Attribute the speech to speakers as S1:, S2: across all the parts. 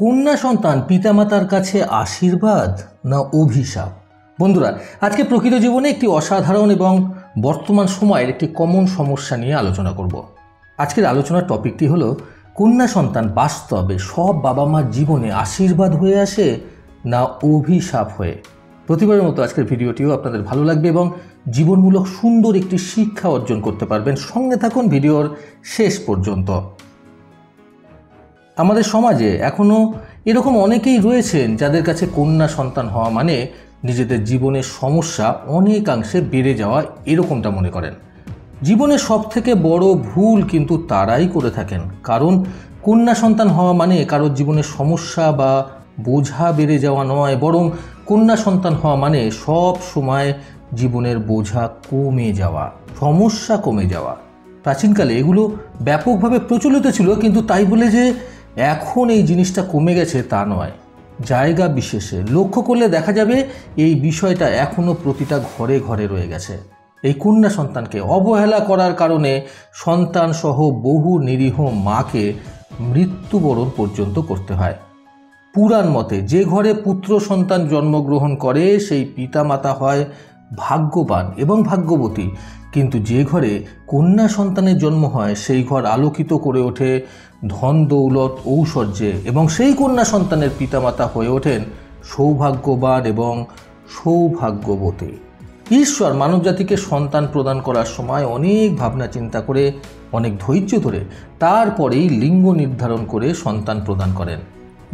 S1: কন্যা সন্তান পিতামাতার কাছে আশীর্বাদ না অভিশাপ? বন্ধুরা, আজকে প্রকৃত জীবনে একটি অসাধারণ এবং বর্তমান সময়ের একটি কমন সমস্যা নিয়ে আলোচনা করব। আজকের আলোচনার টপিকটি হলো কন্যা সন্তান বাস্তবে সব বাবা মার জীবনে আশীর্বাদ হয়ে আসে না অভিশাপ হয়ে। প্রতিবারের মতো আজকের ভিডিওটিও আপনাদের ভালো লাগবে এবং জীবনমূলক সুন্দর একটি শিক্ষা অর্জন করতে পারবেন। সঙ্গে থাকুন ভিডিওর শেষ পর্যন্ত। আমাদের সমাজে এখনও এরকম অনেকেই রয়েছেন যাদের কাছে কন্যা সন্তান হওয়া মানে নিজেদের জীবনের সমস্যা অনেকাংশে বেড়ে যাওয়া এরকমটা মনে করেন। জীবনের সবথেকে বড় ভুল কিন্তু তারাই করে থাকেন, কারণ কন্যা সন্তান হওয়া মানে কারোর জীবনের সমস্যা বা বোঝা বেড়ে যাওয়া নয়, বরং কন্যা সন্তান হওয়া মানে সব সময় জীবনের বোঝা কমে যাওয়া, সমস্যা কমে যাওয়া। প্রাচীনকালে এগুলো ব্যাপকভাবে প্রচলিত ছিল, কিন্তু তাই বলে যে এখন এই জিনিসটা কমে গেছে তা নয়। জায়গা বিশেষে লক্ষ্য করলে দেখা যাবে এই বিষয়টা এখনও প্রতিটা ঘরে ঘরে রয়ে গেছে। এই কন্যা সন্তানকে অবহেলা করার কারণে সন্তানসহ বহু নিরীহ মাকে মৃত্যুবরণ পর্যন্ত করতে হয়। পুরাণ মতে যে ঘরে পুত্র সন্তান জন্মগ্রহণ করে সেই পিতামাতা হয় ভাগ্যবান এবং ভাগ্যবতী, কিন্তু যে ঘরে কন্যা সন্তানের জন্ম হয় সেই ঘর আলোকিত করে ওঠে ধন দৌলত ঐশ্বর্যে, এবং সেই কন্যা সন্তানের পিতামাতা হয়ে ওঠেন সৌভাগ্যবান এবং সৌভাগ্যবতী। ঈশ্বর মানবজাতিকে সন্তান প্রদান করার সময় অনেক ভাবনা চিন্তা করে, অনেক ধৈর্য ধরে তারপরেই লিঙ্গ নির্ধারণ করে সন্তান প্রদান করেন।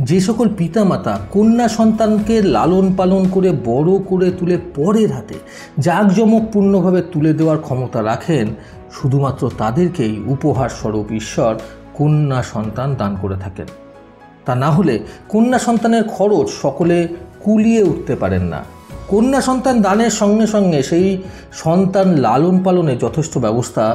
S1: যে সকল পিতামাতা কন্যা সন্তানকে লালন পালন করে বড় করে তুলে পরের হাতে জাঁকজমকপূর্ণভাবে তুলে দেওয়ার ক্ষমতা রাখেন, শুধুমাত্র তাদেরকেই উপহার স্বরূপ ঈশ্বর কন্যা সন্তান দান করে থাকেন। তা না হলে কন্যা সন্তানের খরচ সকলে কুলিয়ে উঠতে পারেন না। কন্যা সন্তান দানের সঙ্গে সঙ্গে সেই সন্তান লালন পালনে যথেষ্ট ব্যবস্থা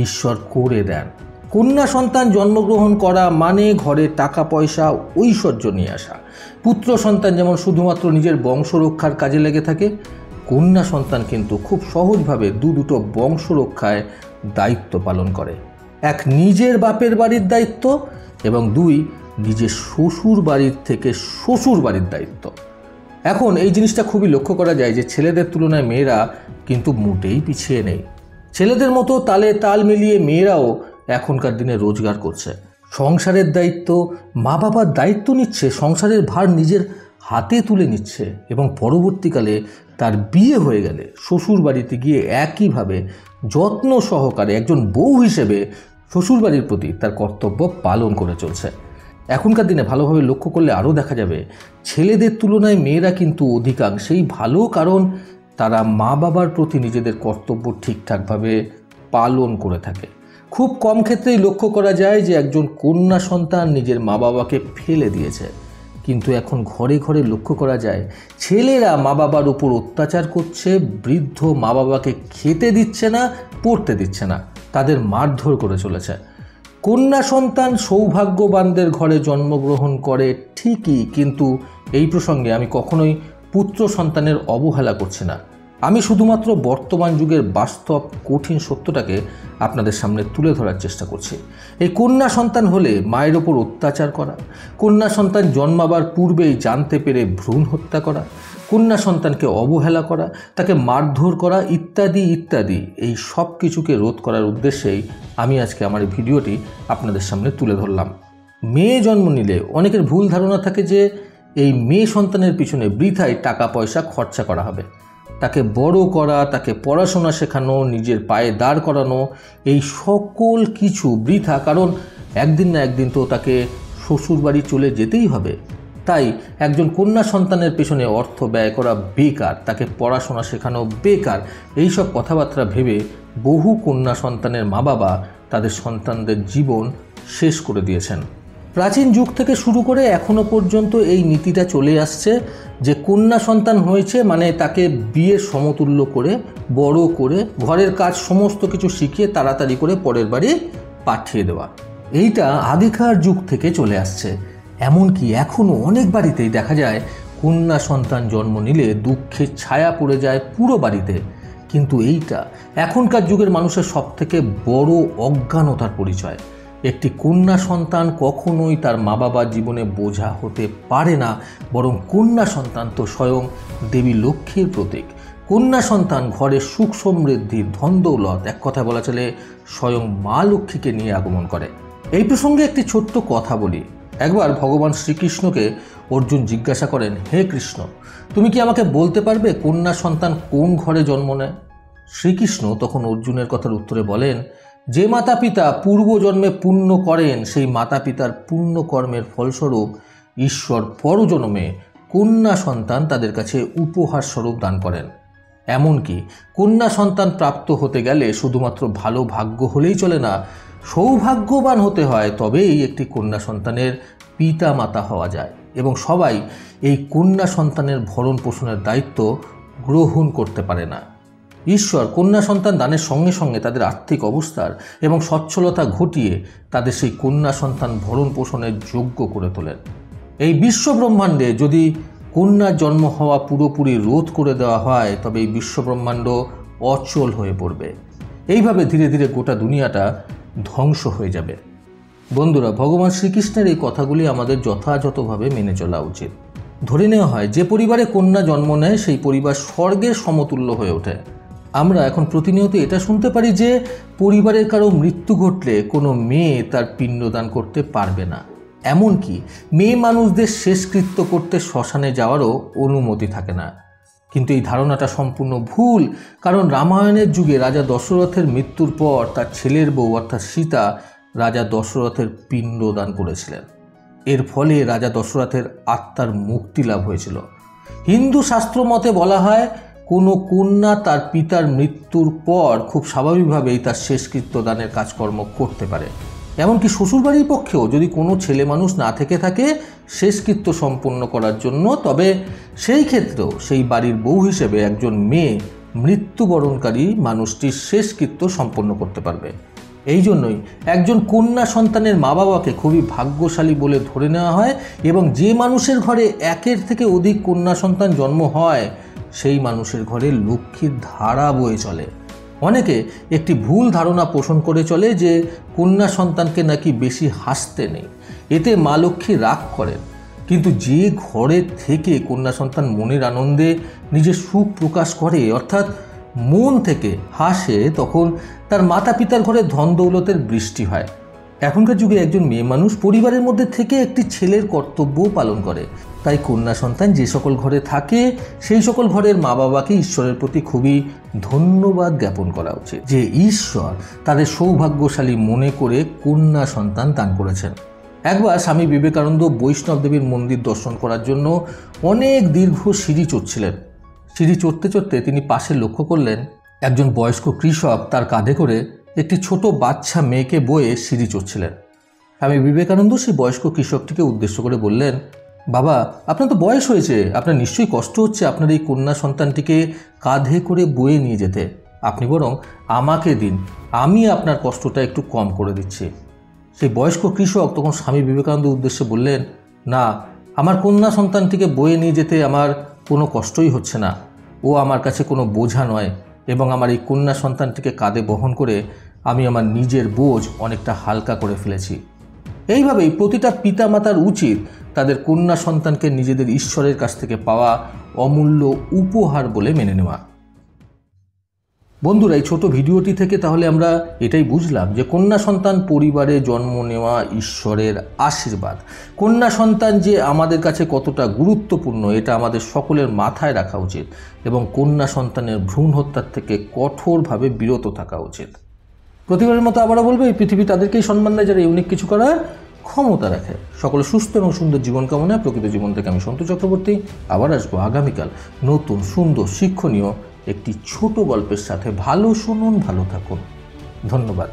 S1: ঈশ্বর করে দেন। কন্যা সন্তান জন্মগ্রহণ করা মানে ঘরে টাকা পয়সা ঐশ্বর্য নিয়ে আসা। পুত্র সন্তান যেমন শুধুমাত্র নিজের বংশ রক্ষার কাজে লেগে থাকে, কন্যা সন্তান কিন্তু খুব সহজভাবে দুটো বংশ রক্ষায় দায়িত্ব পালন করে। এক, নিজের বাপের বাড়ির দায়িত্ব, এবং দুই, নিজের শ্বশুর বাড়ির থেকে শ্বশুর বাড়ির দায়িত্ব। এখন এই জিনিসটা খুবই লক্ষ্য করা যায় যে ছেলেদের তুলনায় মেয়েরা কিন্তু মোটেই পিছিয়ে নেই। ছেলেদের মতো তালে তাল মিলিয়ে মেয়েরাও এখনকার দিনে রোজগার করছে, সংসারের দায়িত্ব, মা বাবার দায়িত্ব নিচ্ছে, সংসারের ভার নিজের হাতে তুলে নিচ্ছে, এবং পরবর্তীকালে তার বিয়ে হয়ে গেলে শ্বশুর বাড়িতে গিয়ে একইভাবে যত্ন সহকারে একজন বউ হিসেবে শ্বশুরবাড়ির প্রতি তার কর্তব্য পালন করে চলছে। এখনকার দিনে ভালোভাবে লক্ষ্য করলে আরও দেখা যাবে ছেলেদের তুলনায় মেয়েরা কিন্তু অধিকাংশেই ভালো, কারণ তারা মা বাবার প্রতি নিজেদের কর্তব্য ঠিকঠাকভাবে পালন করে থাকে। খুব কম ক্ষেত্রেই লক্ষ্য করা যায় যে একজন কন্যা সন্তান নিজের মা বাবাকে ফেলে দিয়েছে, কিন্তু এখন ঘরে ঘরে লক্ষ্য করা যায় ছেলেরা মা বাবার উপর অত্যাচার করছে, বৃদ্ধ মা বাবাকে খেতে দিচ্ছে না, পড়তে দিচ্ছে না, তাদের মারধর করে চলেছে। কন্যা সন্তান সৌভাগ্যবানদের ঘরে জন্মগ্রহণ করে ঠিকই, কিন্তু এই প্রসঙ্গে আমি কখনোই পুত্র সন্তানের অবহেলা করছি না। আমি শুধুমাত্র বর্তমান যুগের বাস্তব কঠিন সত্যটাকে আপনাদের সামনে তুলে ধরার চেষ্টা করছি। এই কন্যা সন্তান হলে মায়ের ওপর অত্যাচার করা, কন্যা সন্তান জন্মাবার পূর্বেই জানতে পেরে ভ্রূণ হত্যা করা, কন্যা সন্তানকে অবহেলা করা, তাকে মারধর করা ইত্যাদি ইত্যাদি, এই সব কিছুকে রোধ করার উদ্দেশ্যেই আমি আজকে আমার এই ভিডিওটি আপনাদের সামনে তুলে ধরলাম। মেয়ে জন্ম নিলে অনেকের ভুল ধারণা থাকে যে এই মেয়ে সন্তানের পিছনে বৃথায় টাকা পয়সা খরচা করা হবে। তাকে বড় করা, তাকে পড়াশোনা শেখানো, নিজের পায়ে দাঁড় করানো, এই সকল কিছু বৃথা, কারণ একদিন না একদিন তো তাকে শ্বশুরবাড়ি চলে যেতেই হবে। তাই একজন কন্যা সন্তানের পেছনে অর্থ ব্যয় করা বেকার, তাকে পড়াশোনা শেখানো বেকার, এইসব কথাবার্তা ভেবে বহু কন্যা সন্তানের মা বাবা তাদের সন্তানদের জীবন শেষ করে দিয়েছেন। প্রাচীন যুগ থেকে শুরু করে এখনো পর্যন্ত এই নীতিটা চলে আসছে যে কন্যা সন্তান হয়েছে মানে তাকে বিয়ের সমতুল্য করে বড় করে ঘরের কাজ সমস্ত কিছু শিখিয়ে তাড়াতাড়ি করে পরের বাড়ি পাঠিয়ে দেওয়া। এইটা আগেকার যুগ থেকে চলে আসছে। এমনকি এখনও অনেক বাড়িতেই দেখা যায় কন্যা সন্তান জন্ম নিলে দুঃখের ছায়া পড়ে যায় পুরো বাড়িতে। কিন্তু এইটা এখনকার যুগের মানুষের সবথেকে বড় অজ্ঞানতার পরিচয়। একটি কন্যা সন্তান কখনোই তার মা বাবার জীবনে বোঝা হতে পারে না, বরং কন্যা সন্তান তো স্বয়ং দেবী লক্ষ্মীর প্রতীক। কন্যা সন্তান ঘরে সুখ সমৃদ্ধির ধন দৌলত, এক কথা বলা চলে স্বয়ং মা লক্ষ্মীকে নিয়ে আগমন করে। এই প্রসঙ্গে একটি ছোট্ট কথা বলি। একবার ভগবান শ্রীকৃষ্ণকে অর্জুন জিজ্ঞাসা করেন, হে কৃষ্ণ, তুমি কি আমাকে বলতে পারবে কন্যা সন্তান কোন ঘরে জন্ম নেয়? শ্রীকৃষ্ণ তখন অর্জুনের কথার উত্তরে বলেন, যে মাতা পিতা পূর্বজন্মে পুণ্য করেন সেই মাতা পিতার পুণ্য কর্মের ফলস্বরূপ ঈশ্বর পরজন্মে কন্যা সন্তান তাদের কাছে উপহার স্বরূপ দান করেন। এমনকি কন্যা সন্তান প্রাপ্ত হতে গেলে শুধুমাত্র ভালো ভাগ্য হলেই চলে না, সৌভাগ্যবান হতে হয়, তবেই একটি কন্যা সন্তানের পিতা মাতা হওয়া যায় এবং সবাই এই কন্যা সন্তানের ভরণ পোষণের দায়িত্ব গ্রহণ করতে পারে না। ঈশ্বর কন্যা সন্তান দানের সঙ্গে সঙ্গে তাদের আর্থিক অবস্থার এবং সচ্ছলতা ঘটিয়ে তাদের সেই কন্যা সন্তান ভরণ পোষণের যোগ্য করে তোলেন। এই বিশ্ব ব্রহ্মাণ্ডে যদি কন্যার জন্ম হওয়া পুরোপুরি রোধ করে দেওয়া হয়, তবে এই বিশ্বব্রহ্মাণ্ড অচল হয়ে পড়বে। এইভাবে ধীরে ধীরে গোটা দুনিয়াটা ধ্বংস হয়ে যাবে। বন্ধুরা, ভগবান শ্রীকৃষ্ণের এই কথাগুলি আমাদের যথাযথভাবে মেনে চলা উচিত। ধরে নেওয়া হয় যে পরিবারে কন্যা জন্ম নেয় সেই পরিবার স্বর্গের সমতুল্য হয়ে ওঠে। আমরা এখন প্রতিনিয়ত এটা শুনতে পারি যে পরিবারের কারো মৃত্যু ঘটলে কোনো মেয়ে তার পিণ্ডদান করতে পারবে না, এমনকি মেয়ে মানুষদের শেষকৃত্য করতে শ্মশানে যাওয়ারও অনুমতি থাকে না। কিন্তু এই ধারণাটা সম্পূর্ণ ভুল, কারণ রামায়ণের যুগে রাজা দশরথের মৃত্যুর পর তার ছেলের বউ অর্থাৎ সীতা রাজা দশরথের পিণ্ডদান করেছিলেন। এর ফলে রাজা দশরথের আত্মার মুক্তি লাভ হয়েছিল। হিন্দু শাস্ত্র মতে বলা হয়, কোনো কন্যা তার পিতার মৃত্যুর পর খুব স্বাভাবিকভাবেই তার শেষকৃত্য দানের কাজকর্ম করতে পারে। এমনকি শ্বশুরবাড়ির পক্ষেও যদি কোনো ছেলে মানুষ না থেকে থাকে শেষকৃত্য সম্পন্ন করার জন্য, তবে সেই ক্ষেত্রেও সেই বাড়ির বউ হিসেবে একজন মেয়ে মৃত্যুবরণকারী মানুষটির শেষকৃত্য সম্পন্ন করতে পারবে। এই জন্যই একজন কন্যা সন্তানের মা বাবাকে খুবই ভাগ্যশালী বলে ধরে নেওয়া হয় এবং যে মানুষের ঘরে একের থেকে অধিক কন্যা সন্তান জন্ম হয় সেই মানুষের ঘরে লক্ষ্মীর ধারা বয়ে চলে। অনেকে একটি ভুল ধারণা পোষণ করে চলে যে কন্যা সন্তানকে নাকি বেশি হাসতে নেই, এতে মা লক্ষ্মী রাগ করেন। কিন্তু যে ঘরে থেকে কন্যা সন্তান মনের আনন্দে নিজের সুখ প্রকাশ করে, অর্থাৎ মন থেকে হাসে, তখন তার মাতা পিতার ঘরে ধন দৌলতের বৃষ্টি হয়। এখনকার যুগে একজন মেয়ে মানুষ পরিবারের মধ্যে থেকে একটি ছেলের কর্তব্যও পালন করে। তাই কন্যা সন্তান যে সকল ঘরে থাকে সেই সকল ঘরের মা বাবাকে ঈশ্বরের প্রতি খুবই ধন্যবাদ জ্ঞাপন করা উচিত যে ঈশ্বর তাদের সৌভাগ্যশালী মনে করে কন্যা সন্তান দান করেছেন। একবার স্বামী বিবেকানন্দ বৈষ্ণব দেবীর মন্দির দর্শন করার জন্য অনেক দীর্ঘ সিঁড়ি চড়ছিলেন। সিঁড়ি চড়তে চড়তে তিনি পাশে লক্ষ্য করলেন একজন বয়স্ক কৃষক তার কাঁধে করে একটি ছোট বাচ্চা মেয়েকে বয়ে সিঁড়ি চড়ছিলেন। স্বামী বিবেকানন্দ সেই বয়স্ক কৃষকটিকে উদ্দেশ্য করে বললেন, বাবা, আপনার তো বয়স হয়েছে, আপনার নিশ্চয়ই কষ্ট হচ্ছে আপনার এই কন্যা সন্তানটিকে কাঁধে করে বয়ে নিয়ে যেতে। আপনি বরং আমাকে দিন, আমি আপনার কষ্টটা একটু কম করে দিচ্ছি। সেই বয়স্ক কৃষক তখন স্বামী বিবেকানন্দের উদ্দেশ্যে বললেন, না, আমার কন্যা সন্তানটিকে বয়ে নিয়ে যেতে আমার কোনো কষ্টই হচ্ছে না। ও আমার কাছে কোনো বোঝা নয় এবং আমার এই কন্যা সন্তানটিকে কাঁধে বহন করে আমি আমার নিজের বোঝ অনেকটা হালকা করে ফেলেছি। এইভাবেই প্রতিটা পিতামাতার উচিত তাদের কন্যা সন্তানকে নিজেদের ঈশ্বরের কাছ থেকে পাওয়া অমূল্য উপহার বলে মেনে নেওয়া। বন্ধুরা, এই ছোট ভিডিওটি থেকে তাহলে আমরা এটাই বুঝলাম যে কন্যা সন্তান পরিবারে জন্ম নেওয়া ঈশ্বরের আশীর্বাদ। কন্যা সন্তান যে আমাদের কাছে কতটা গুরুত্বপূর্ণ এটা আমাদের সকলের মাথায় রাখা উচিত এবং কন্যা সন্তানের ভ্রূণ হত্যার থেকে কঠোরভাবে বিরত থাকা উচিত। প্রতিবারের মতো আবারও বলবো, এই পৃথিবী তাদেরকেই সম্মান দেয় যারা ইউনিক কিছু করার ক্ষমতা রাখে। সকলে সুস্থ এবং সুন্দর জীবন কামনায় প্রকৃত জীবন থেকে আমি সন্তু চক্রবর্তী আবার আসবো আগামীকাল নতুন সুন্দর শিক্ষণীয় একটি ছোট গল্পের সাথে। ভালো শুনুন, ভালো থাকুন। ধন্যবাদ।